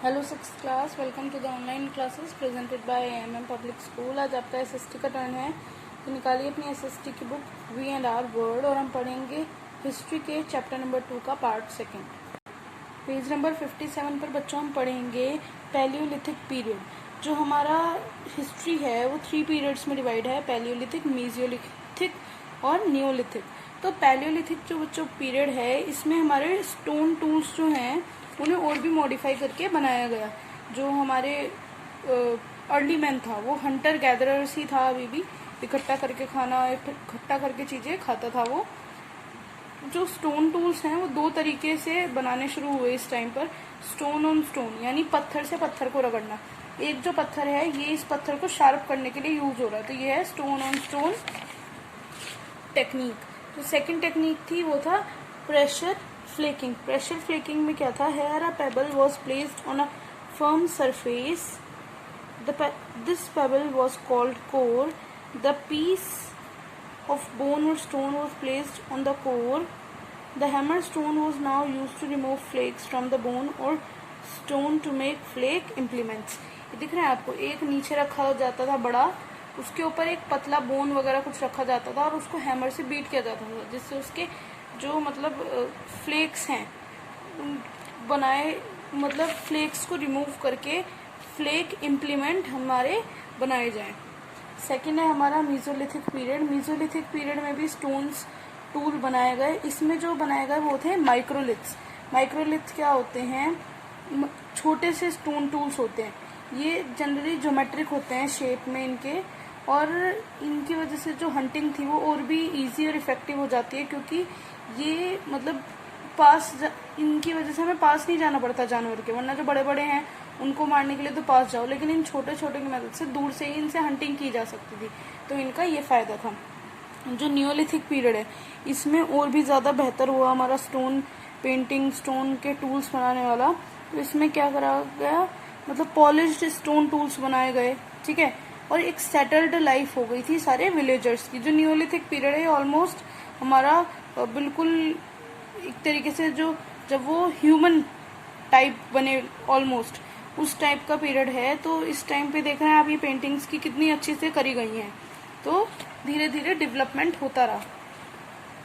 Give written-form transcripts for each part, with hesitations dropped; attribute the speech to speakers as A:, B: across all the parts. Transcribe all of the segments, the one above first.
A: Hello six class, welcome to the online classes presented by MM public school. आज आपका SST का turn है, तो निकालिए अपनी एसएसटी की book we and our world और हम पढ़ेंगे हिस्ट्री के चैप्टर नंबर 2 का पार्ट सेकंड। पेज नंबर 57 पर बच्चों हम पढ़ेंगे पैलियोलिथिक पीरियड। जो हमारा हिस्ट्री है वो 3 पीरियड्स में डिवाइड है, पैलियोलिथिक, मेसियोलिथिक और नियोलिथिक। तो पैलियोलिथिक जो बच्चों पीरियड है, इसमें हमारे स्टोन टूल्स जो हैं उन्हें और भी मॉडिफाई करके बनाया गया। जो हमारे अर्ली मैन था वो हंटर गैदरर्स ही था, अभी भी इकट्ठा करके खाना, इकट्ठा करके चीज़ें खाता था वो। जो स्टोन टूल्स हैं वो 2 तरीके से बनाने शुरू हुए इस टाइम पर। स्टोन ऑन स्टोन यानी पत्थर से पत्थर को रगड़ना। एक जो पत्थर है ये इस पत्थर को शार्प करने के लिए यूज हो रहा है, तो ये है स्टोन ऑन स्टोन टेक्निक। जो सेकंड टेक्निक थी वो था प्रेशर फ्लेकिंग। प्रेशर फ्लेकिंग में क्या था, here a pebble was placed on a firm surface, this pebble was called core, the piece of bone or stone was placed on the core. The hammer stone was now used to remove flakes from the bone or stone to make flake implements. ये दिख रहा है आपको, एक नीचे रखा जाता था बड़ा, उसके ऊपर एक पतला बोन वगैरह कुछ रखा जाता था और उसको हैमर से बीट किया जाता था, जिससे उसके जो मतलब फ्लेक्स हैं बनाए, मतलब फ्लेक्स को रिमूव करके फ्लेक इम्प्लीमेंट हमारे बनाए जाएं। सेकेंड है हमारा मीजोलिथिक पीरियड। मीजोलिथिक पीरियड में भी स्टोन्स टूल बनाए गए। इसमें जो बनाए गए वो थे माइक्रोलिथ्स। माइक्रोलिथ्स क्या होते हैं, छोटे से स्टोन टूल्स होते हैं। ये जनरली ज्योमेट्रिक होते हैं शेप में इनके, और इनकी वजह से जो हंटिंग थी वो और भी इजी और इफेक्टिव हो जाती है, क्योंकि ये मतलब इनकी वजह से हमें पास नहीं जाना पड़ता जानवर के, वरना जो बड़े बड़े हैं उनको मारने के लिए तो पास जाओ, लेकिन इन छोटे छोटे की मदद से दूर से ही इनसे हंटिंग की जा सकती थी, तो इनका ये फायदा था। जो नियोलिथिक पीरियड है इसमें और भी ज़्यादा बेहतर हुआ हमारा स्टोन पेंटिंग, स्टोन के टूल्स बनाने वाला। तो इसमें क्या करा गया, मतलब पॉलिश्ड स्टोन टूल्स बनाए गए, ठीक है, और एक सेटल्ड लाइफ हो गई थी सारे विलेजर्स की। जो नियोलिथिक पीरियड है ऑलमोस्ट हमारा बिल्कुल एक तरीके से जो जब वो ह्यूमन टाइप बने ऑलमोस्ट उस टाइप का पीरियड है। तो इस टाइम पे देख रहे हैं आप ये पेंटिंग्स की कितनी अच्छी से करी गई हैं, तो धीरे धीरे डेवलपमेंट होता रहा।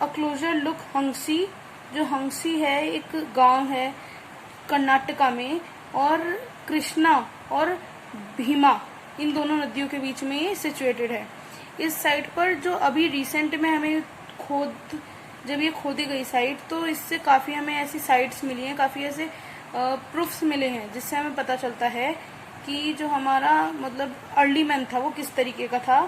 A: अ क्लोजर लुक हंसी। जो हंसी है एक गांव है कर्नाटका में, और कृष्णा और भीमा इन दोनों नदियों के बीच में ये सिचुएटेड है। इस साइट पर जो अभी रिसेंट में हमें जब ये खोदी गई साइट, तो इससे काफ़ी हमें ऐसी साइट्स मिली हैं, काफ़ी ऐसे प्रूफ्स मिले हैं, जिससे हमें पता चलता है कि जो हमारा मतलब अर्ली मैन था वो किस तरीके का था।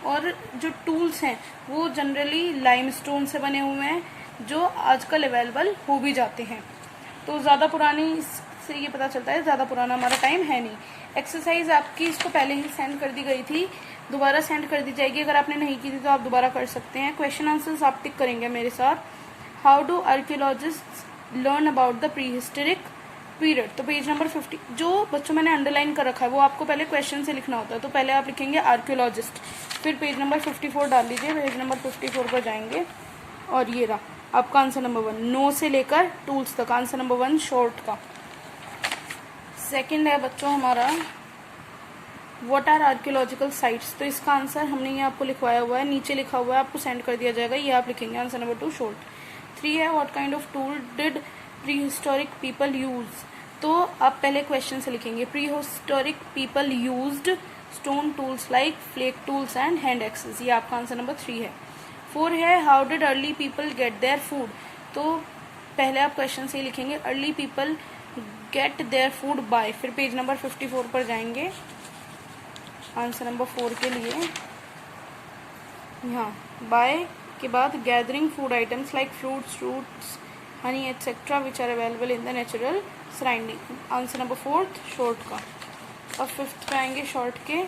A: और जो टूल्स हैं वो जनरली लाइमस्टोन से बने हुए हैं, जो आजकल अवेलेबल हो भी जाते हैं। तो ज़्यादा पुरानी से ये पता चलता है, ज़्यादा पुराना हमारा टाइम है नहीं। एक्सरसाइज आपकी इसको पहले ही सेंड कर दी गई थी, दोबारा सेंड कर दी जाएगी। अगर आपने नहीं की थी तो आप दोबारा कर सकते हैं। क्वेश्चन आंसर्स आप टिक करेंगे मेरे साथ। How do archaeologist learn about the pre historic period. तो पेज नंबर 50 जो बच्चों मैंने अंडरलाइन कर रखा है वो आपको पहले क्वेश्चन से लिखना होता है, तो पहले आप लिखेंगे आर्कियोलॉजिस्ट, फिर पेज नंबर 54 डाल लीजिए, पेज नंबर 54 पर जाएंगे और ये रहा आपका आंसर नंबर 1, नो से लेकर टूल्स तक, आंसर नंबर 1 शॉर्ट का। सेकेंड है बच्चों हमारा व्हाट आर आर्कियोलॉजिकल साइट्स। तो इसका आंसर हमने ये आपको लिखवाया हुआ है, नीचे लिखा हुआ है, आपको सेंड कर दिया जाएगा, ये आप लिखेंगे, आंसर नंबर 2 शॉर्ट। 3 है what kind of tool did prehistoric people use. तो आप पहले क्वेश्चन से लिखेंगे prehistoric people used stone tools like flake tools and hand axes, ये आपका आंसर नंबर 3 है। 4 है how did early people get their food. तो पहले आप क्वेश्चन से ही लिखेंगे early people get their food by, फिर पेज नंबर 54 पर जाएंगे आंसर नंबर 4 के लिए। यहाँ बाय के बाद gathering food items like fruits honey etcetera which are available in the natural surrounding, answer number 4 short का। और 5th पे आएंगे शॉर्ट के,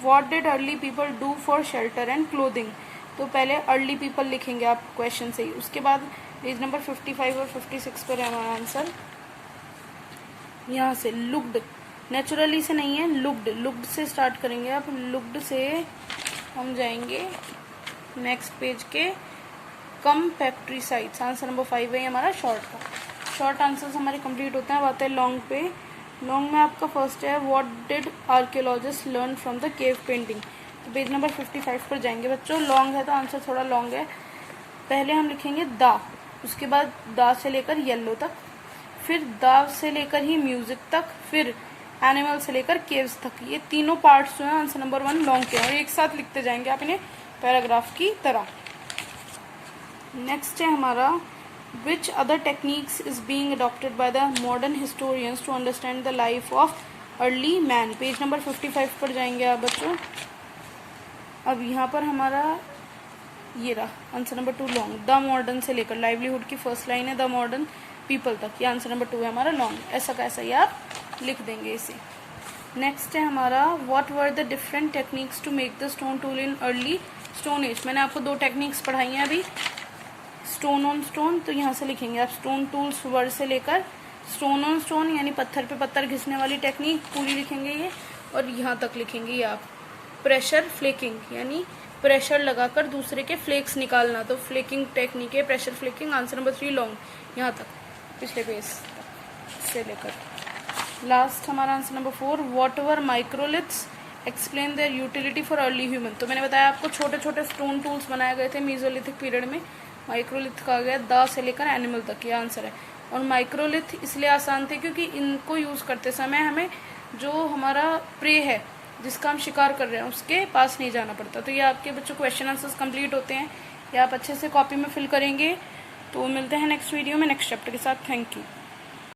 A: what did early people do for shelter and clothing. तो पहले अर्ली पीपल लिखेंगे आप क्वेश्चन से ही, उसके बाद पेज नंबर 55 और 56 पर है हमारा आंसर। यहाँ से लुक्ड, नेचुरली से नहीं है, लुक्ड से स्टार्ट करेंगे आप, लुक्ड से हम जाएंगे नेक्स्ट पेज के कम फैक्ट्री साइट्स, आंसर नंबर 5 है हमारा शॉर्ट का। शॉर्ट आंसर्स हमारे कंप्लीट होते हैं। अब आते हैं लॉन्ग पे। लॉन्ग में आपका फर्स्ट है what did archaeologist learn from the cave painting. तो पेज नंबर 55 पर जाएंगे बच्चों। लॉन्ग है तो आंसर थोड़ा लॉन्ग है। पहले हम लिखेंगे दा, उसके बाद दा से लेकर येलो तक, फिर दा से लेकर ही म्यूजिक तक, फिर एनिमल से लेकर केव्स तक। ये तीनों पार्ट्स जो है आंसर नंबर 1 लॉन्ग के, और एक साथ लिखते जाएंगे आप इन्हें पैराग्राफ की तरह। नेक्स्ट है हमारा which other techniques is being adopted by the modern historians to understand the life of early man. Page number 55 पर जाएंगे आप बच्चों। अब यहाँ पर हमारा ये रहा answer number 2 long. The modern से लेकर लाइवलीहुड की फर्स्ट लाइन है द मॉडर्न पीपल तक, ये आंसर नंबर 2 है हमारा लॉन्ग। ऐसा कैसा ही आप लिख देंगे इसे। नेक्स्ट है हमारा what were the different techniques to make the stone tool in early stone age. मैंने आपको 2 टेक्निक्स पढ़ाई हैं अभी, स्टोन ऑन स्टोन, तो यहाँ से लिखेंगे आप स्टोन टूल्स वर्ड से लेकर स्टोन ऑन स्टोन यानी पत्थर पे पत्थर घिसने वाली टेक्निक पूरी लिखेंगे ये, और यहाँ तक लिखेंगे ये आप प्रेशर फ्लेकिंग यानी प्रेशर लगाकर दूसरे के फ्लेक्स निकालना, तो फ्लेकिंग टेक्निक है pressure flaking. Answer number 3 long, यहाँ तक पिछले पेज से लेकर लास्ट हमारा answer number 4 what were microliths explain their utility for early human. तो मैंने बताया आपको छोटे छोटे स्टोन टूल्स बनाए गए थे मीजोलिथिक पीरियड में। माइक्रोलिथ का गया दा से लेकर एनिमल तक, ये आंसर है। और माइक्रोलिथ इसलिए आसान थे क्योंकि इनको यूज करते समय हमें जो हमारा प्रे है जिसका हम शिकार कर रहे हैं उसके पास नहीं जाना पड़ता। तो ये आपके बच्चों क्वेश्चन आंसर्स कंप्लीट होते हैं, ये आप अच्छे से कॉपी में फिल करेंगे। तो मिलते हैं नेक्स्ट वीडियो में नेक्स्ट चैप्टर के साथ। Thank you.